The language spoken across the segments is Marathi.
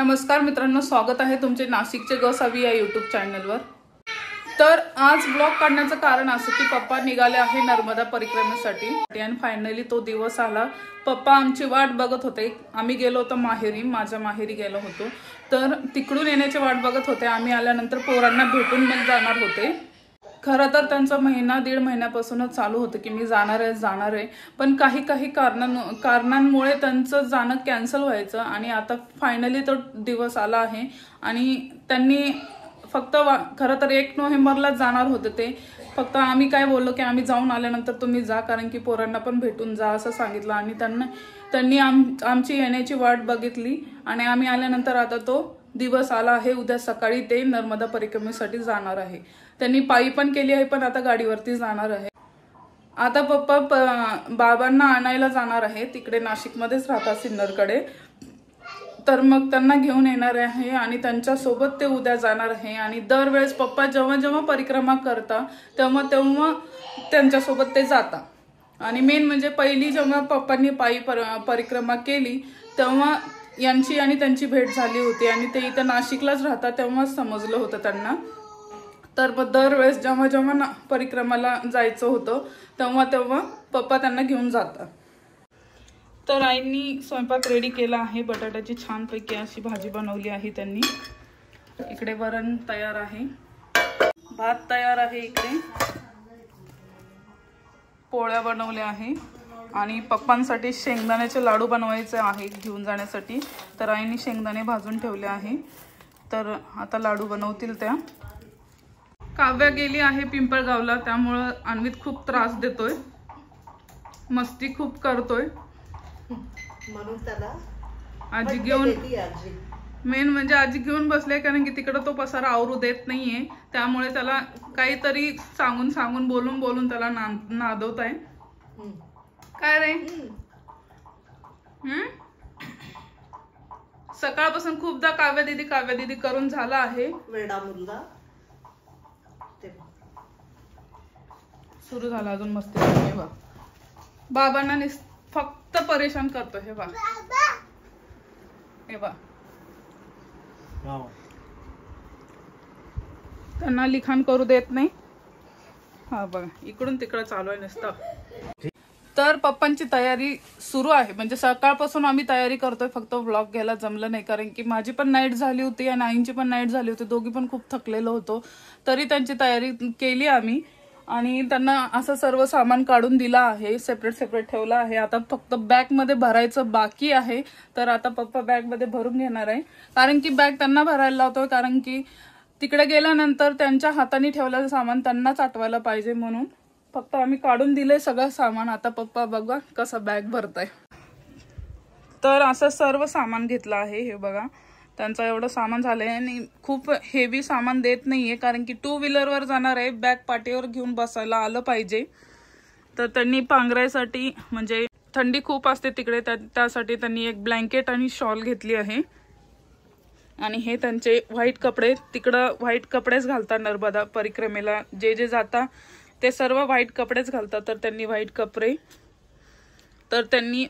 नमस्कार मित्रांनो, स्वागत आहे तुमचे नाशिकचे गसावी या यूट्यूब चॅनलवर। तर आज ब्लॉग काढण्याचं कारण असं की पप्पा निघाले आहे नर्मदा परिक्रमेसाठी आणि फायनली तो दिवस आला। पप्पा आमची वाट बघत होते। आम्ही गेलो होतो माहेरी, माझ्या माहेरी गेलो होतो, तर तिकडून येण्याची वाट बघत होते। आम्ही आल्यानंतर पोरांना भेटून मग जाणार होते। खरं तर त्यांचा महिना दीड महिन्यापासूनच चालू होतं की मी जाणार आहे, पण काही कारणांमुळे त्यांचं जाणं कॅन्सल व्हायचं आणि आता फायनली तो दिवस आला आहे। आणि त्यांनी फक्त खरं तर 1 नोव्हेंबरला जाणार होते ते, फक्त आम्ही काय बोललो की आम्ही जाऊन आल्यानंतर तुम्ही जा, कारण की पोरांना पण भेटून जा असं सांगितलं। आणि त्यांनी आमची येण्याची वाट बघितली आणि आम्ही आल्यानंतर आता तो दिवस आला आहे। उद्या सकाळी ते नर्मदा परिक्रमेसाठी जाणार आहे। त्यांनी पायी पण केली आहे, पण आता गाडीवरती जाणार आहे। आता पप्पा बाबांना आणायला जाणार आहे, तिकडे नाशिकमध्येच राहतात सिन्नरकडे, तर मग त्यांना घेऊन येणार आहे आणि त्यांच्या सोबत ते उद्या जाणार आहे। आणि दरवेळेस पप्पा जेव्हा परिक्रमा करता तेव्हा त्यांच्यासोबत ते जातात। आणि मेन म्हणजे पहिली जेव्हा पप्पांनी पायी परिक्रमा केली तेव्हा यांची आणि त्यांची भेट झाली होती आणि ते इथे नाशिकलाच राहतात, तेव्हाच समजलं होतं त्यांना। तर दरवेळेस जेव्हा परिक्रमाला जायचं होतं तेव्हा पप्पा त्यांना घेऊन जातात। तर आईंनी स्वयंपाक रेडी केला आहे। बटाट्याची छानपैकी अशी भाजी बनवली आहे त्यांनी। इकडे वरण तयार आहे, भात तयार आहे, इकडे पोळ्या बनवल्या आहे आणि पप्पांसाठी शेंगदाण्याचे लाडू बनवायचे आहे घेऊन जाण्यासाठी। तर आईंनी शेंगदाणे भाजून ठेवले आहे, तर आता लाडू बनवतील त्या। काव्या गेली आहे पिंपळगावला, त्यामुळे अन्वित खूप त्रास देतोय, मस्ती खूप करतोय म्हणून त्याला आजी घेऊन, मेन म्हणजे आजी घेऊन बसले, कारण की तिकडे तो पसारा आवरू देत नाहीये, त्यामुळे त्याला काहीतरी सांगून बोलून त्याला नादवत आहे। काय रे? सकाळपासून खूपदा काव्या दीदी करून झाला आहे, वेडा मुलगा सुरू झाला अजून मस्ती। हे बघ, बाबांना फक्त परेशान करतो। हे बघ त्यांना लिखाण करू देत नाही। हा बघा, इकडून तिकडे चालू आहे नुसतं। तर पप्पांची तयारी सुरू आहे, म्हणजे सकाळपासून आम्ही तयारी करतोय, फक्त व्लॉग घ्यायला जमलं नाही, कारण की माझी पण नाईट झाली होती आणि आईंची पण नाईट झाली होती, दोघी पण खूप थकलेलो होतो। तरी त्यांची तयारी केली आम्ही आणि त्यांना असं सर्व सामान काढून दिला आहे, सेपरेट ठेवला आहे। आता फक्त बॅग मध्ये भरायचं बाकी आहे, तर आता पप्पा बॅग मध्ये भरून घेणार आहे, कारण की बॅग त्यांना भरायला लावतोय, कारण की तिकडे गेल्यानंतर त्यांच्या हाताने ठेवलेलं सामान त्यांनाच आठवायला पाहिजे, म्हणून फक्त आम्ही काढून दिले सगळं सामान। आता पप्पा बघा कसं बॅग भरताय। तर असं सर्व सामान घेतलं आहे, हे बघा त्यांचं एवढं सामान झालंय आणि खूप हेवी सामान देत नाहीये, कारण की 2 व्हीलरवर जाणार आहे, बॅग पाठीवर घेऊन बसायला आलं पाहिजे। तर त्यांनी पांघरायसाठी, म्हणजे थंडी खूप असते तिकडे, त्यासाठी त्यांनी एक ब्लँकेट आणि शॉल घेतली आहे। आणि हे त्यांचे व्हाईट कपडे, तिकडं व्हाईट कपडेच घालतात नर्मदा परिक्रमेला, जे जाता ते सर्व व्हाईट कपडेच घालतात, तर त्यांनी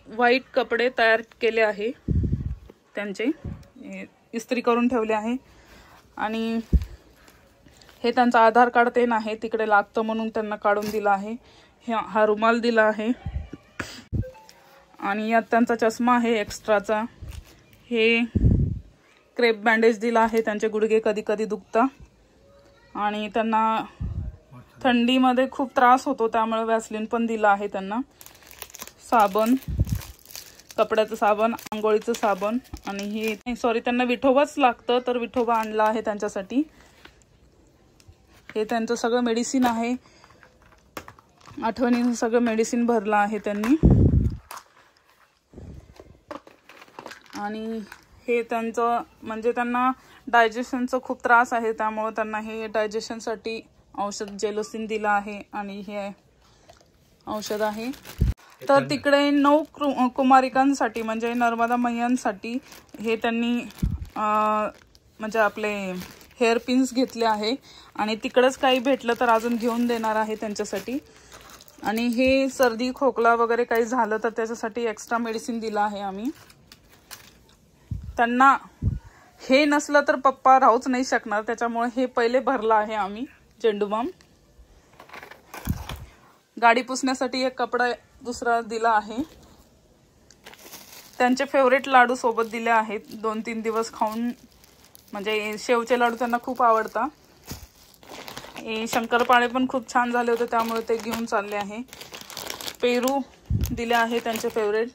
व्हाईट कपडे तयार केले आहे, त्यांचे इस्त्री करून ठेवले आहे। आणि हे त्यांचा आधार कार्ड ते नाही, तिकडे लागतं म्हणून त्यांना काढून दिला आहे। हा रुमाल दिला आहे आणि यात त्यांचा चष्मा आहे एक्स्ट्राचा। हे क्रेप बँडेज दिला आहे, त्यांचे गुडघे कधी दुखतात आणि त्यांना थंडीमध्ये खूप त्रास होतो, त्यामुळे वॅसलीन पण दिला आहे त्यांना। साबण, कपड्याचं साबण, आंघोळीचं साबण आणि हे त्यांना विठोबाच लागतं, तर विठोबा आणला आहे त्यांच्यासाठी। हे त्यांचं सगळं मेडिसिन आहे, आठवणीनं सगळं मेडिसिन भरलं आहे त्यांनी। आणि हे त्यांचं म्हणजे त्यांना डायजेशनचा खूप त्रास आहे, त्यामुळे त्यांना हे डायजेशनसाठी औषध जेलोसिन दिलं आहे आणि हे औषध आहे। तर तिकडे 9 कुमारिकांसाठी म्हणजे नर्मदा मैयांसाठी हे त्यांनी म्हणजे आपले हेअर पिन्स घेतले आहे आणि तिकडेच काही भेटलं तर अजून घेऊन देणार आहे त्यांच्यासाठी। आणि हे सर्दी खोकला वगैरे काही झालं तर त्याच्यासाठी एक्स्ट्रा मेडिसिन दिला आहे आम्ही त्यांना। हे नसलं तर पप्पा राहूच नाही शकणार, त्याच्यामुळे हे पहिले भरला आहे आम्ही झेंडू बाम. गाडी पुसण्यासाठी एक कपडा दुसरा दिला आहे. त्यांचे फेवरेट लाडू सोबत दिले आहेत. 2-3 दिवस खाऊन, म्हणजे शेवचे लाडू त्यांना खूप आवडतात. शंकरपाळे पण खूप छान झाले होते, त्यामुळे ते घेऊन चालले आहे. पेरू दिले आहे त्यांचे फेवरेट.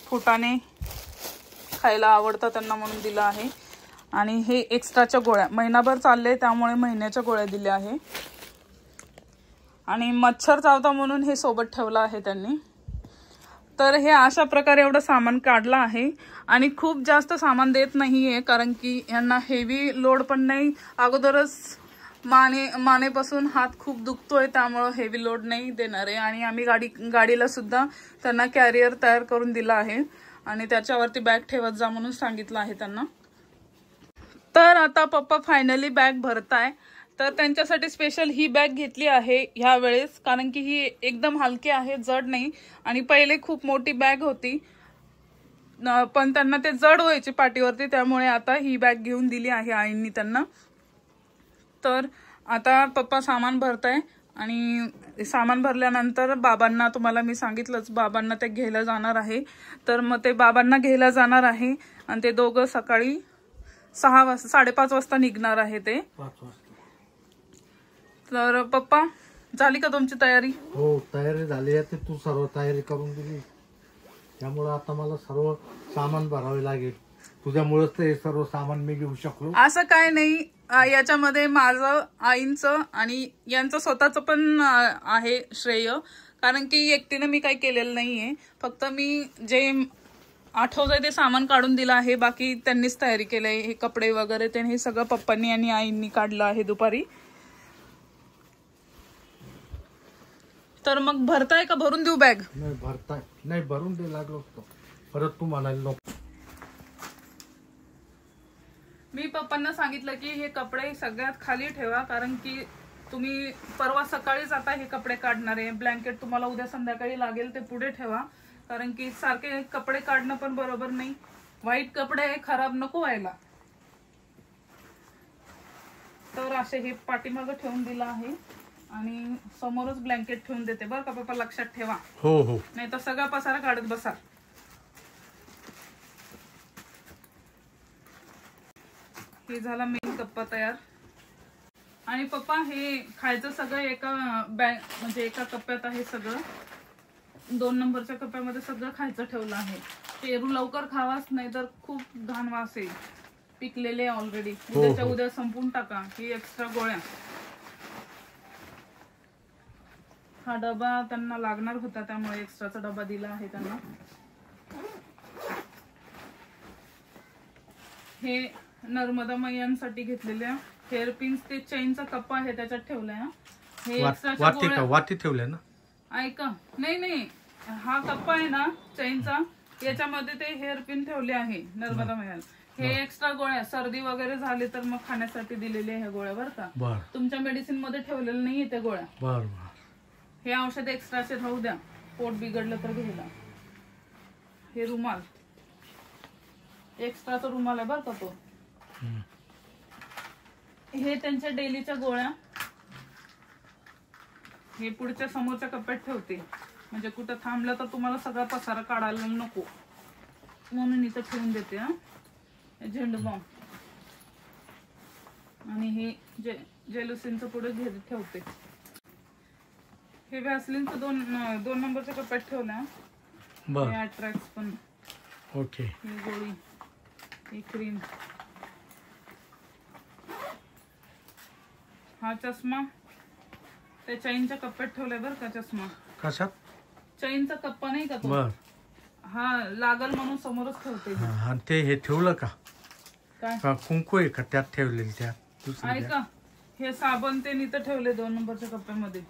फुटाणे खायला आवडतं त्यांना म्हणून दिलं आहे. आणि हे एक्स्ट्राच्या गोळ्या महिनाभर चालले, त्यामुळे महिन्याच्या गोळ्या दिल्या आहे. आणि मच्छर चावता म्हणून हे सोबत ठेवलं आहे त्यांनी. तर हे अशा प्रकारे एवढं सामान काढलं आहे. आणि खूप जास्त सामान देत नाहीये, कारण की यांना हेवी लोड पण नाही. अगोदरच मानेपासून हात खूप दुखतोय, त्यामुळे हेवी लोड नाही देणार आहे. आणि आम्ही गाडीला सुद्धा त्यांना कॅरियर तयार करून दिला आहे आणि त्याच्यावरती बॅग ठेवत जा म्हणून सांगितलं आहे त्यांना. तर आता पप्पा फायनली बॅग भरताय. तर त्यांच्यासाठी स्पेशल ही बॅग घेतली आहे ह्या वेळेस, कारण की ही एकदम हलकी आहे, जड नाही. आणि पहिले खूप मोठी बॅग होती, पण त्यांना ते जड व्हायची पाठीवरती, त्यामुळे आता ही बॅग घेऊन दिली आहे आईंनी त्यांना. तर आता पप्पा सामान भरताय आणि सामान भरल्यानंतर बाबांना, तुम्हाला मी सांगितलंच, बाबांना ते घ्यायला जाणार आहे. तर मग ते बाबांना घ्यायला जाणार आहे आणि ते दोघं सकाळी 5:30 वाजता निघणार आहे ते. 5 वाजता. तर पप्पा, झाली का तुमची तयारी? हो, तयारी झाली आहे. तू सर्व तयारी करून दिली, त्यामुळे आता मला सर्व सामान भरावे लागेल. तुझ्यामुळेच ते सर्व सामान मी घेऊ शकलो. असं काय नाही, याच्यामध्ये माझं, आईंचं आणि यांचं स्वतःचं पण आहे श्रेय, कारण की एकटीने मी काही केलेलं नाहीये. फक्त मी जे आठवतंय ते सामान काढून दिलं आहे, बाकी त्यांनीच तयारी केलंय. हे कपडे वगैरे ते हे सगळं पप्पांनी आणि आईंनी काढलं आहे दुपारी. तर मग भरताय का भरून देऊ बॅग? नाही भरताय, नाही भरून दे लागलो असतो, परत तू म्हणायला नको. मी पप्पांना सांगितलं की हे कपडे सगळ्यात खाली ठेवा, कारण की तुम्ही परवा सकाळीच आता हे कपडे काढणार आहे. ब्लँकेट तुम्हाला उद्या संध्याकाळी लागेल, ते पुढे ठेवा, कारण की सारखे कपडे काढणं पण बरोबर नाही. व्हाईट कपडे खराब नको व्हायला. तर असे हे पाठीमागं ठेवून दिलं आहे आणि समोरच ब्लँकेट ठेवून देते बरं का पप्पा, लक्षात ठेवा. हो हो, नाही तर सगळा पसारा काढत बसा. हे झाला मेन कप्पा तयार. आणि पप्पा, हे खायचं सगळं एका बॅग, म्हणजे एका कप्प्यात आहे सगळं. 2 नंबरच्या कप्प्यामध्ये सगळं खायचं ठेवलं आहे. पेरू लवकर खावाच, नाही तर खूप घाण वास येईल. पिकलेले ऑलरेडी, उद्याच्या उद्या संपून टाका. ही एक्स्ट्रा गोळ्या. हा डबा त्यांना लागणार होता, त्यामुळे एक्स्ट्राचा डबा दिला आहे त्यांना. हे नर्मदा मैयांसाठी घेतलेल्या हेअर पिन्स, ते चेनचा कप्पा आहे त्याच्यात ठेवलाय. हे एक्स्ट्राच्या गोळ्या वाटी ठेवल्या ना. ऐका, नाही, हा कप्पा आहे ना चेनचा, याच्यामध्ये ते हेअर पिन ठेवले आहे नर्मदा मैया. हे एक्स्ट्रा गोळ्या, सर्दी वगैरे झाली तर मग खाण्यासाठी दिलेले ह्या गोळ्या बरं का. तुमच्या मेडिसिन मध्ये ठेवलेलं नाहीये त्या गोळ्या. बर. हे औषध एक्स्ट्राचे राहू द्या, पोट बिघडलं तर घ्यायला. हे रुमाल, एक्स्ट्राचा रुमाल आहे बरं का तो. हे त्यांच्या डेलीच्या गोळ्या, हे पुढच्या समोरच्या कप्प्यात ठेवते, म्हणजे कुठं थांबलं तर तुम्हाला सगळा पसारा काढायला नको म्हणून इथं ठेवून देते. झेंडू बॉम्ब आणि हे जेलुसिनचं पुढे ठेवते. हे व्हॅसलिनचं 2 नंबरच्या कप्प्यात ठेवलं. हे अट्रॅक्स पण. ओके. ही गोळी, ही क्रीम, हा चष्मा त्या चैनच्या कप्प्यात ठेवलाय बरं का. चष्मा कशात? चैनचा कप्पा नाही का तो, हा लागल म्हणून समोरच ठेवते. ते हे ठेवलं का? काय कुंकू आहे का त्यात ठेवलेली? त्या ऐका, हे साबण ते इथं ठेवले 2 नंबरच्या कप्प्यामध्ये.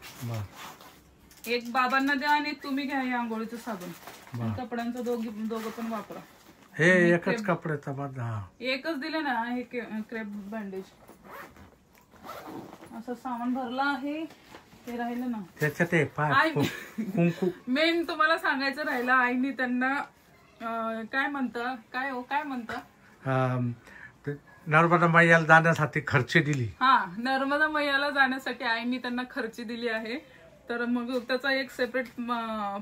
एक बाबांना द्या आणि तुम्ही घ्या हे आंघोळीचं साबण. कपड्यांचं दोघं पण वापरा. हे एकच कपड्याचा बाद. एकच दिले ना. हे क्रेप बँडेज, असं सामान भरलं आहे. ते राहिलं ना त्याच्यात कुंकू. मेन तुम्हाला सांगायचं राहिलं, आईनी त्यांना काय म्हणता नर्मदा मैयाला जाण्यासाठी खर्च दिली. हा, नर्मदा मैयाला जाण्यासाठी आईनी त्यांना खर्ची दिली आहे. तर मग त्याचा एक सेपरेट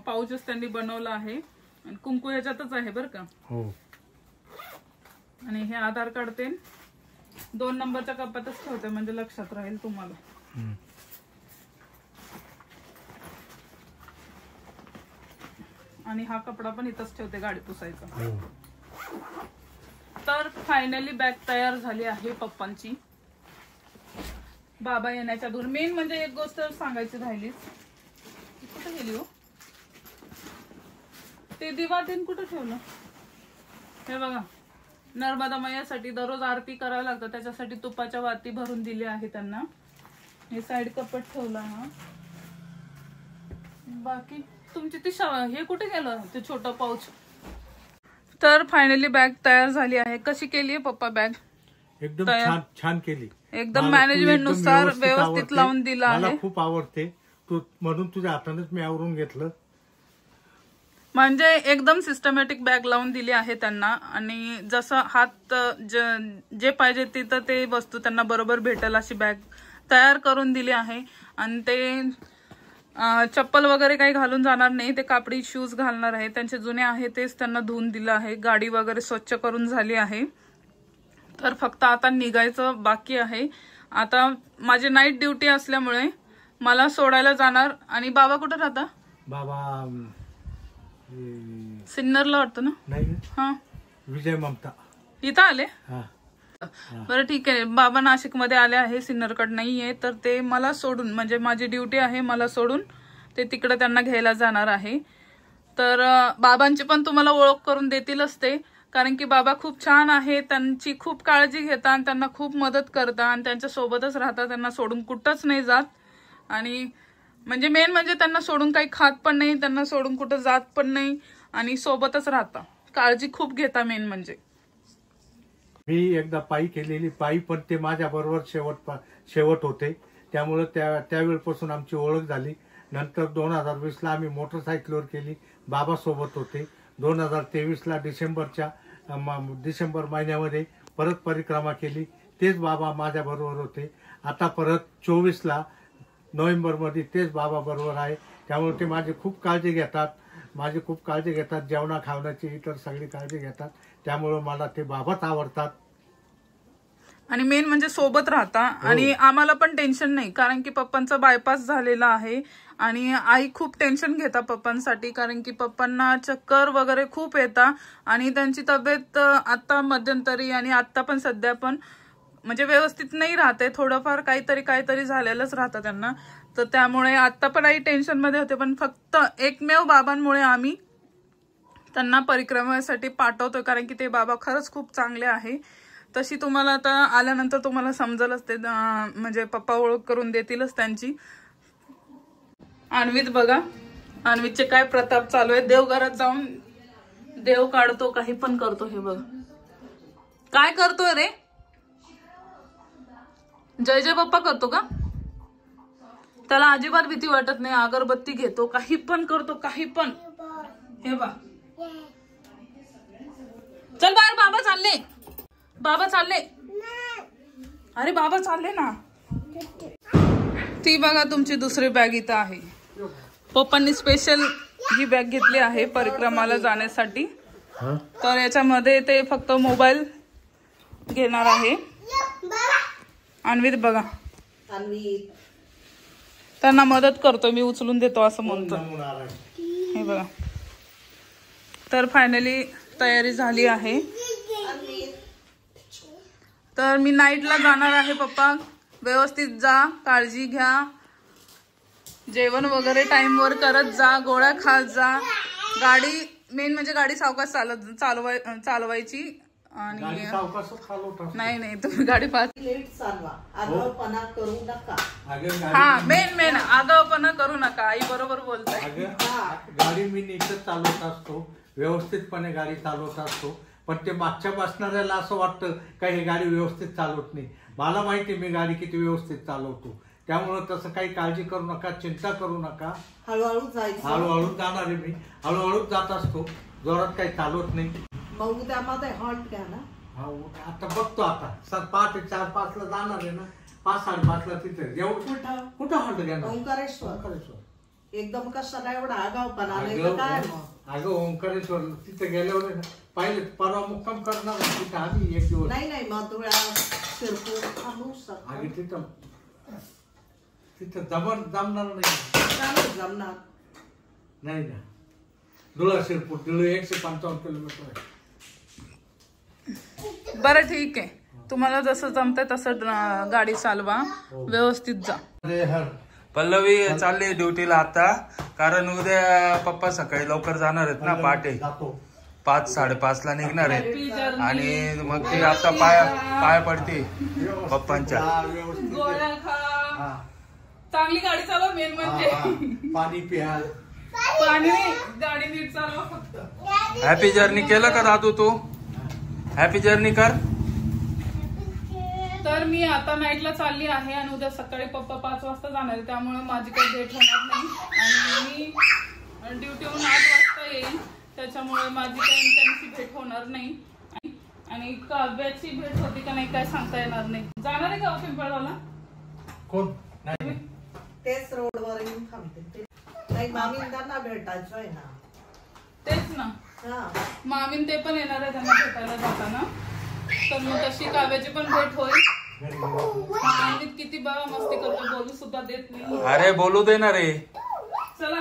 पाऊचच त्यांनी बनवला आहे. आणि कुंकू ह्याच्यातच आहे बरं का. हो. आणि हे आधार कार्ड ते 2 नंबरच्या कपातच ठेवते म्हणजे लक्षात राहील तुम्हाला. आणि हा कपडा पण इथंच ठेवते गाडी पुसायचा. तर फायनली बॅग तयार झाली आहे पप्पांची. बाबा येण्याच्या दूर. मेन म्हणजे एक गोष्ट सांगायची राहिलीच. कुठे गेली हो ते दिवा तीन कुठे ठेवलं. हे बघा, नर्मदा मैयासाठी दररोज आरती करावं लागतं, त्याच्यासाठी तुपाच्या वाती भरून दिल्या आहे त्यांना. हे साईड कपट ठेवला. हा, बाकी तुमची ती हे कुठे गेलं ते छोटं पाऊच. तर फायनली बॅग तयार झाली आहे. कशी केली आहे पप्पा बॅग? एकदम छान छान केली. एकदम मॅनेजमेंट नुसार व्यवस्थित लावून दिला आहे. मला खूप आवडते तू, म्हणून तुझ्या हातानेच मी आवरून घेतलं. म्हणजे एकदम सिस्टमॅटिक बॅग लावून दिली आहे त्यांना. आणि जसं हात जे पाहिजे तिथं ते वस्तू त्यांना बरोबर भेटेल अशी बॅग तयार करून दिली आहे. आणि ते चप्पल वगैरे काही घालून जाणार नाही, ते कापडी शूज घालणार आहे. त्यांचे जुने आहे तेच त्यांना धुवून दिलं आहे. गाडी वगैरे स्वच्छ करून झाली आहे. तर फक्त आता निघायचं बाकी आहे. आता माझी नाईट ड्युटी असल्यामुळे मला सोडायला जाणार. आणि बाबा कुठे राहता? बाबा सिन्नरला वाटतं ना. नाही, हा, विजय ममता इथं आले. हा. बरं ठीक आहे. बाबा नाशिक मध्ये आले आहे, सिन्नरकडे नाहीये. तर ते मला सोडून, म्हणजे माझी ड्युटी आहे, मला सोडून ते तिकडे त्यांना घ्यायला जाणार आहे. तर बाबांची पण तुम्हाला ओळख करून देतीलच ते, कारण की बाबा खूप छान आहे. त्यांची खूप काळजी घेतात आणि त्यांना खूप मदत करतात आणि त्यांच्या सोबतच राहतात. त्यांना सोडून कुठंच नाही जात. आणि म्हणजे मेन म्हणजे त्यांना सोडून काही खात पण नाही, त्यांना सोडून कुठं जात पण नाही आणि सोबतच राहता. काळजी खूप घेता मेन म्हणजे. मी एकदा पायी केलेली, पायी पण ते माझ्या बरोबर शेवट होते. त्यामुळे त्यावेळेपासून आमची ओळख झाली. नंतर 2020ला आम्ही मोटरसायकलवर केली, बाबा सोबत होते. 2023ला डिसेंबर महिन्यामध्ये परत परिक्रमा केली, तेच बाबा माझ्या बरोबर होते. आता परत 24ला नोव्हेंबरमध्ये तेच बाबा बरोबर आहे. त्यामुळे ते माझी खूप काळजी घेतात, जेवणा खावण्याची इतर सगळी काळजी घेतात. त्यामुळे मला ते बाबाच आवडतात. आणि मेन म्हणजे सोबत राहता. आणि आम्हाला पण टेन्शन नाही, कारण की पप्पांचा बायपास झालेला आहे. आणि आई खूप टेन्शन घेता पप्पांसाठी, कारण की पप्पांना चक्कर वगैरे खूप येतात. आणि त्यांची तब्येत आता मध्यंतरी आणि आता पण सध्या पण म्हणजे व्यवस्थित नाही राहते. थोडंफार काहीतरी झालेलंच राहतं त्यांना. तर त्यामुळे आता पण आई टेन्शन मध्ये होते. पण फक्त एकमेव बाबांमुळे आम्ही त्यांना परिक्रमेसाठी पाठवतोय, कारण की ते बाबा खरंच खूप चांगले आहे. तशी तुम्हाला आता आल्यानंतर तुम्हाला समजेलच ते, म्हणजे पप्पा ओळख करून देतीलच त्यांची. अन्वित बघा, अन्वितचे काय प्रताप चालू आहे. देवघरात जाऊन देव काढतो, काही पण करतो. हे बघ काय करतोय रे. जय जय बाप्पा करतो का? त्याला अजिबात भीती वाटत नाही. अगरबत्ती घेतो, काही पण करतो, काही पण. हे बघ, चल बाहेर, बाबा चालले. अरे बाबा चालले ना. ती बघा तुमची दुसरी बॅग इथं आहे. पप्पांनी स्पेशल ही बॅग घेतली आहे परिक्रमाला जाण्यासाठी. तर याच्यामध्ये ते फक्त मोबाईल घेणार आहे. अन्वित बघा, त्यांना मदत करतो, मी उचलून देतो असं म्हणतो. हे बघा, तर फायनली तयारी झाली आहे. तर मी नाईटला जाणार आहे. पप्पा व्यवस्थित जा, काळजी घ्या, जेवण वगैरे टाइमवर करत जा, गोळ्या खात जा. गाडी मेन म्हणजे गाडी सावकाश चालवायची. आणि नाही तुम्ही गाडी हा मेन आगाऊपणा करू नका. आई बरोबर बोलताय. गाडी मी नीटच चालवत असतो, व्यवस्थितपणे गाडी चालवत असतो. पण ते मागच्या बसणाऱ्याला असं वाटतं का ही गाडी व्यवस्थित चालवत नाही. मला माहिती मी गाडी किती व्यवस्थित चालवतो. त्यामुळे तसं काही काळजी करू नका, चिंता करू नका. हळूहळू जायचं. हळूहळू जाणार आहे मी, हळूहळू जात असतो, जोरात काही चालवत नाही. मग त्यामध्ये हॉट घ्या ना. हा आता बघतो आता सर 5:45 ला जाणार आहे ना 5:30 ला तिथे कुठं हॉटेल घेणार ओंकारेश्वर एकदम कशाला एवढा आगावपणा आलाय तर काय मग अगं ओंकारेश्वर तिथे गेल्यावर पाहिले परवा मुक्काम करणार तिथे आम्ही एक दिवस नाही मधुळा शिरपूर थांबू आम्ही तिथं जमणार नाही जमणार नाही ना धुळा शिरपूर 155 किलोमीटर आहे. बरं ठीक आहे, तुम्हाला जसं जमतंय तसं गाडी चालवा, व्यवस्थित जा. पल्लवी चालली ड्युटीला आता, कारण उद्या पप्पा सकाळी लवकर जाणार आहेत ना, पहाटे 5:30 ला निघणार आहेत आणि मग ती आता पाया पडते पप्पांच्या. गोळ्या खा, चांगली गाडी चालवा, मेन म्हणजे पाणी प्या, पाणी नाही, गाडी नीट चालवा फक्त. हॅपी जर्नी केलं का दादू तू? हॅपी जर्नी कर. तर मी आता नाईटला चालली आहे आणि उद्या सकाळी पप्पा 5 वाजता जाणार आहे, त्यामुळे माझी काही भेट होणार नाही आणि मी ड्युटीहून 8 वाजता येईल, त्याच्यामुळे माझी काही त्यांची भेट होणार नाही. आणि काव्याची भेट होती का नाही काय सांगता येणार नाही. जाणार आहे का पिंपळगावला? कोण नाही, तेच रोडवर येऊन थांबते. नाही मामींना भेटायचं आहे ना. तेच ना, मामीन ते पण येणार आहे त्यांना भेटायला जाताना, तर मग तशी काव्याची पण भेट होईल. मामीत किती बाबा मस्ती करतो, बोलू सुद्धा देत नाही. अरे बोलू दे ना रे. चला